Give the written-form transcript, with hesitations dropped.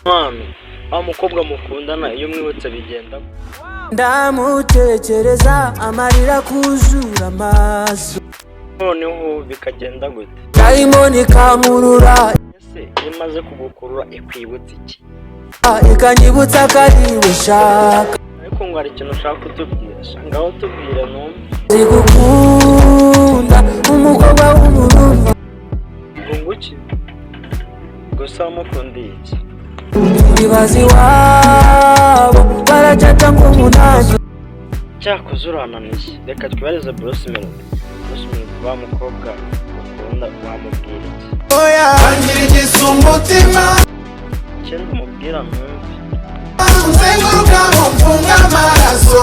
mwana umukobwa mukundana iyo mwibutse bigenda ndamutekereza amarira kuzura amaso noneho bikagenda gute dayimoni kankurura ese imaze kugukurura ikwibutsa iki ikanyibutsa kariwe shaka ariko ngo hari ikintu ushaka kutubwira ngaho tubwira numva zigukunda umukobwa w'umurundi ngo iki gusa wamukundiye iki ibibazi wabo baracata nk'umunani cyakoze urananiye reka twibarize Bruce Melody wa mukobwa ukunda wamubwira iki wangiriza umutima cyenda umubwira numve uzenguruka mumfunga amaraso